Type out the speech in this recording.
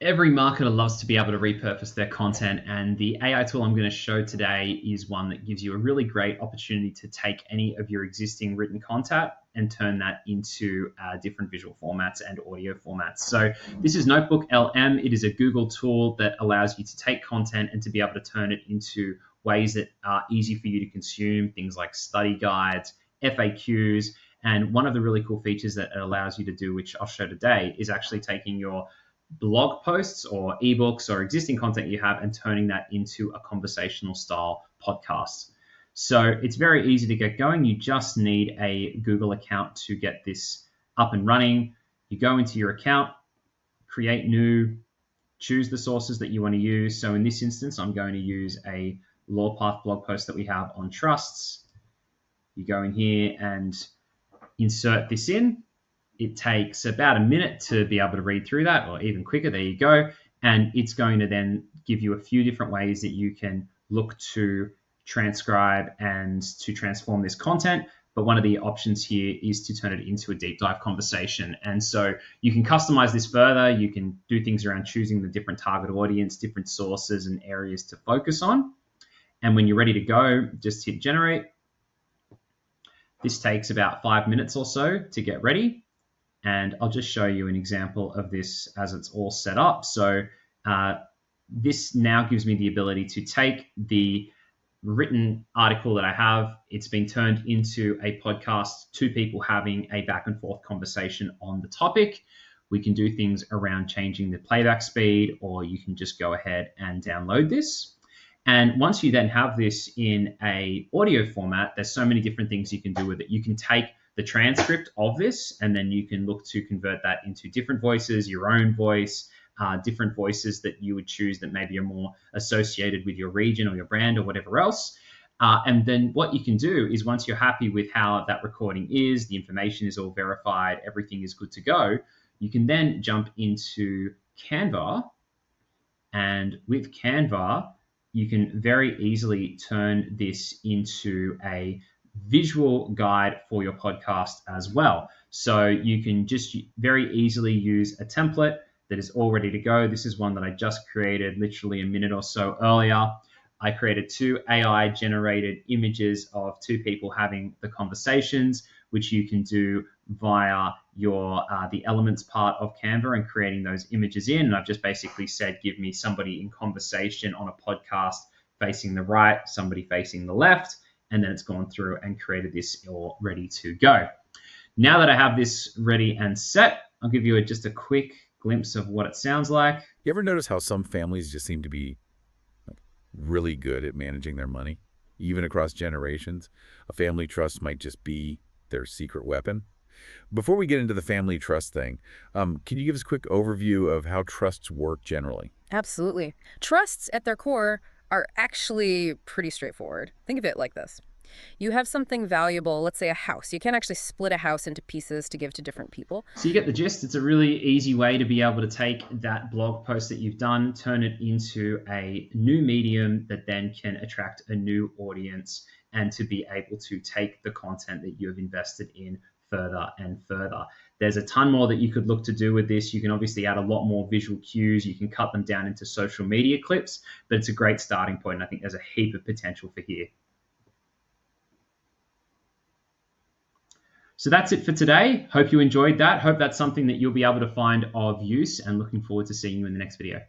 Every marketer loves to be able to repurpose their content, and the AI tool I'm going to show today is one that gives you a really great opportunity to take any of your existing written content and turn that into different visual formats and audio formats. So this is Notebook LM. It is a Google tool that allows you to take content and to be able to turn it into ways that are easy for you to consume, things like study guides, FAQs, and one of the really cool features that it allows you to do, which I'll show today, is actually taking your blog posts or eBooks or existing content you have and turning that into a conversational style podcast. So it's very easy to get going. You just need a Google account to get this up and running. You go into your account, create new, choose the sources that you want to use. So in this instance, I'm going to use a Law Path blog post that we have on trusts. You go in here and insert this in. It takes about a minute to be able to read through that, or even quicker. There you go. And it's going to then give you a few different ways that you can look to transcribe and to transform this content. But one of the options here is to turn it into a deep dive conversation. And so you can customize this further. You can do things around choosing the different target audience, different sources and areas to focus on. And when you're ready to go, just hit generate. This takes about 5 minutes or so to get ready. And I'll just show you an example of this as it's all set up. So this now gives me the ability to take the written article that I have. It's been turned into a podcast, two people having a back and forth conversation on the topic. We can do things around changing the playback speed, or you can just go ahead and download this. And once you then have this in a audio format, there's so many different things you can do with it. You can take the transcript of this, and then you can look to convert that into different voices, your own voice, different voices that you would choose that maybe are more associated with your region or your brand or whatever else. And then what you can do is, once you're happy with how that recording is, the information is all verified, everything is good to go, you can then jump into Canva. And with Canva, you can very easily turn this into a visual guide for your podcast as well. So you can just very easily use a template that is all ready to go. This is one that I just created literally a minute or so earlier. I created 2 AI generated images of 2 people having the conversations, which you can do via your the elements part of Canva and creating those images in. And I've just basically said, give me somebody in conversation on a podcast facing the right, somebody facing the left. And then it's gone through and created this all ready to go. Now that I have this ready and set, I'll give you just a quick glimpse of what it sounds like. You ever notice how some families just seem to be really good at managing their money, even across generations? A family trust might just be their secret weapon. Before we get into the family trust thing, can you give us a quick overview of how trusts work generally? Absolutely. Trusts at their core are actually pretty straightforward. Think of it like this. You have something valuable, let's say a house. You can't actually split a house into pieces to give to different people. So you get the gist. It's a really easy way to be able to take that blog post that you've done, turn it into a new medium that then can attract a new audience, and to be able to take the content that you have invested in further and further. There's a ton more that you could look to do with this. You can obviously add a lot more visual cues. You can cut them down into social media clips, but it's a great starting point. And I think there's a heap of potential for here. So that's it for today. Hope you enjoyed that. Hope that's something that you'll be able to find of use, and looking forward to seeing you in the next video.